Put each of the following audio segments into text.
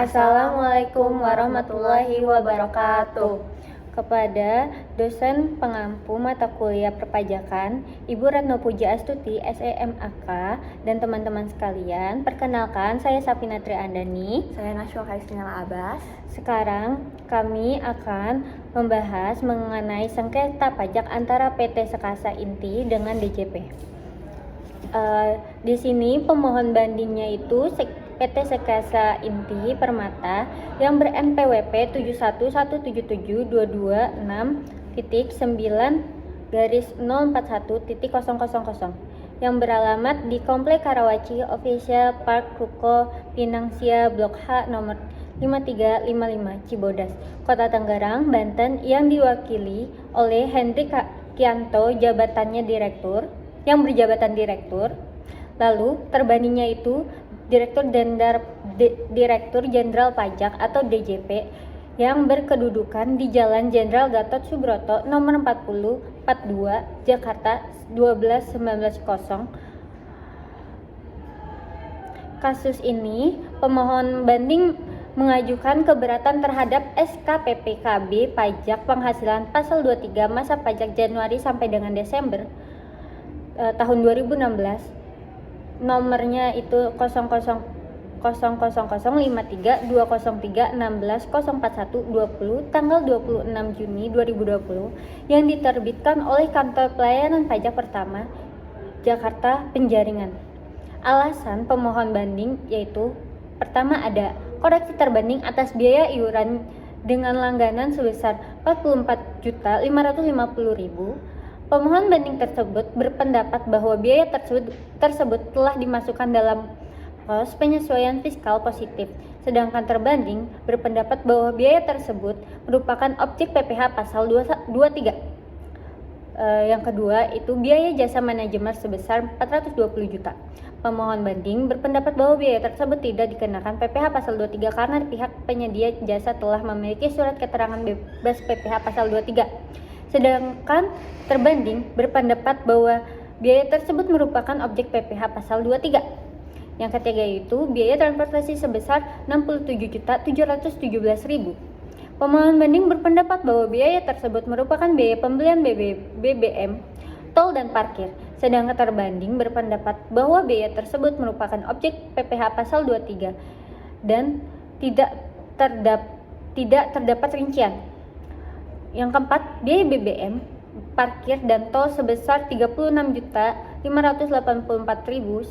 Assalamualaikum warahmatullahi wabarakatuh. Kepada dosen pengampu mata kuliah perpajakan, Ibu Retno Puja Astuti, SEMAK, dan teman-teman sekalian, perkenalkan saya Safina Triandani. Saya Nashwa Kaistinala Abbas. Sekarang kami akan membahas mengenai sengketa pajak antara PT Sekasa Inti dengan DJP. Di sini pemohon bandingnya itu PT Sekasa Inti Permata yang ber-NPWP 711722.9-041.000 yang beralamat di Komplek Karawaci Official Park Ruko Pinangsia Blok H nomor 5355 Cibodas, Kota Tangerang, Banten, yang diwakili oleh Hendrik Kianto yang berjabatan direktur. Lalu terbandingnya itu Direktur Jenderal Pajak atau DJP yang berkedudukan di Jalan Jenderal Gatot Subroto nomor 40 42 Jakarta 12990. Kasus ini pemohon banding mengajukan keberatan terhadap SKPPKB pajak penghasilan pasal 23 masa pajak Januari sampai dengan Desember tahun 2016. Nomornya itu 00053203120 tanggal 26 Juni 2020 yang diterbitkan oleh Kantor Pelayanan Pajak Pertama Jakarta Penjaringan. Alasan pemohon banding yaitu pertama ada koreksi terbanding atas biaya iuran dengan langganan sebesar 44.550.000. Pemohon banding tersebut berpendapat bahwa biaya tersebut telah dimasukkan dalam kos penyesuaian fiskal positif, sedangkan terbanding berpendapat bahwa biaya tersebut merupakan objek PPh pasal 23. Yang kedua itu biaya jasa manajemen sebesar 420 juta. Pemohon banding berpendapat bahwa biaya tersebut tidak dikenakan PPh pasal 23 karena pihak penyedia jasa telah memiliki surat keterangan bebas PPh pasal 23. Sedangkan terbanding berpendapat bahwa biaya tersebut merupakan objek PPh pasal 23. Yang ketiga itu biaya transportasi sebesar 67.717.000. Pemohon banding berpendapat bahwa biaya tersebut merupakan biaya pembelian BBM, tol dan parkir. Sedangkan terbanding berpendapat bahwa biaya tersebut merupakan objek PPh pasal 23 dan tidak terdapat rincian. Yang keempat, biaya BBM, parkir dan tol sebesar Rp36.584.934.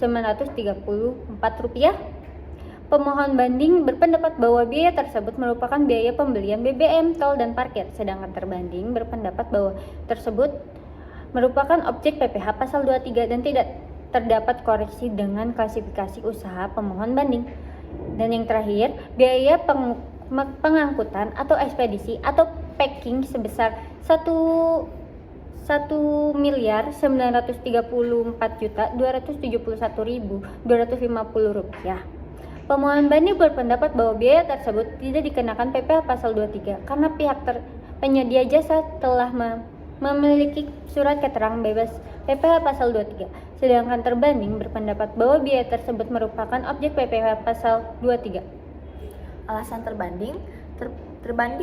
Pemohon banding berpendapat bahwa biaya tersebut merupakan biaya pembelian BBM, tol dan parkir, sedangkan terbanding berpendapat bahwa tersebut merupakan objek PPh pasal 23 dan tidak terdapat koreksi dengan klasifikasi usaha pemohon banding. Dan yang terakhir, biaya pengangkutan atau ekspedisi atau packing sebesar 1.934.271.250 rupiah. Pemohon banding berpendapat bahwa biaya tersebut tidak dikenakan PPh pasal 23 karena pihak penyedia jasa telah memiliki surat keterangan bebas PPh pasal 23. Sedangkan terbanding berpendapat bahwa biaya tersebut merupakan objek PPh pasal 23. Alasan terbanding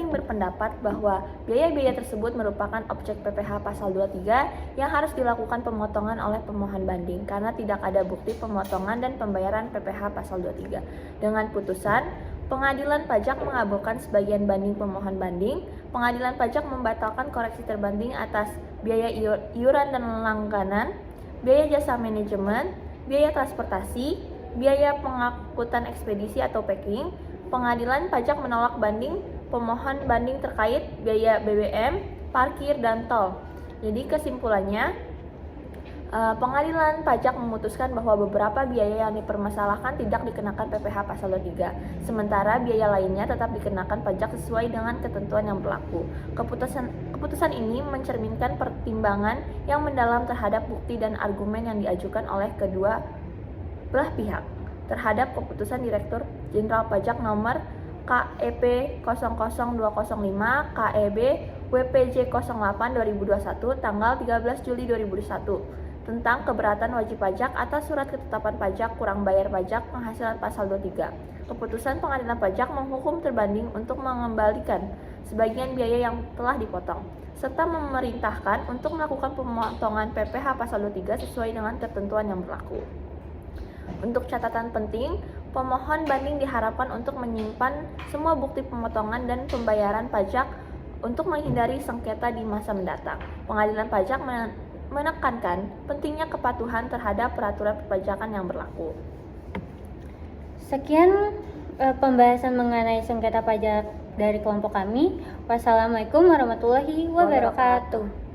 berpendapat bahwa biaya-biaya tersebut merupakan objek PPh pasal 23 yang harus dilakukan pemotongan oleh pemohon banding karena tidak ada bukti pemotongan dan pembayaran PPh pasal 23. Dengan putusan, Pengadilan Pajak mengabulkan sebagian banding pemohon banding. Pengadilan Pajak membatalkan koreksi terbanding atas biaya iuran dan langganan, biaya jasa manajemen, biaya transportasi, biaya pengangkutan ekspedisi atau packing. Pengadilan Pajak menolak banding pemohon banding terkait biaya BBM, parkir, dan tol. Jadi kesimpulannya, Pengadilan Pajak memutuskan bahwa beberapa biaya yang dipermasalahkan tidak dikenakan PPh pasal 23, sementara biaya lainnya tetap dikenakan pajak sesuai dengan ketentuan yang berlaku. Keputusan ini mencerminkan pertimbangan yang mendalam terhadap bukti dan argumen yang diajukan oleh kedua belah pihak terhadap keputusan Direktur Jenderal Pajak nomor KEP 00205 KEB WPJ 08 2021 tanggal 13 Juli 2021 tentang keberatan wajib pajak atas surat ketetapan pajak kurang bayar pajak penghasilan pasal 23. Keputusan pengadilan pajak menghukum terbanding untuk mengembalikan sebagian biaya yang telah dipotong, serta memerintahkan untuk melakukan pemotongan PPh pasal 23 sesuai dengan ketentuan yang berlaku. Untuk catatan penting, pemohon banding diharapkan untuk menyimpan semua bukti pemotongan dan pembayaran pajak untuk menghindari sengketa di masa mendatang. Pengadilan pajak menekankan pentingnya kepatuhan terhadap peraturan perpajakan yang berlaku. Sekian pembahasan mengenai sengketa pajak dari kelompok kami. Wassalamualaikum warahmatullahi wabarakatuh.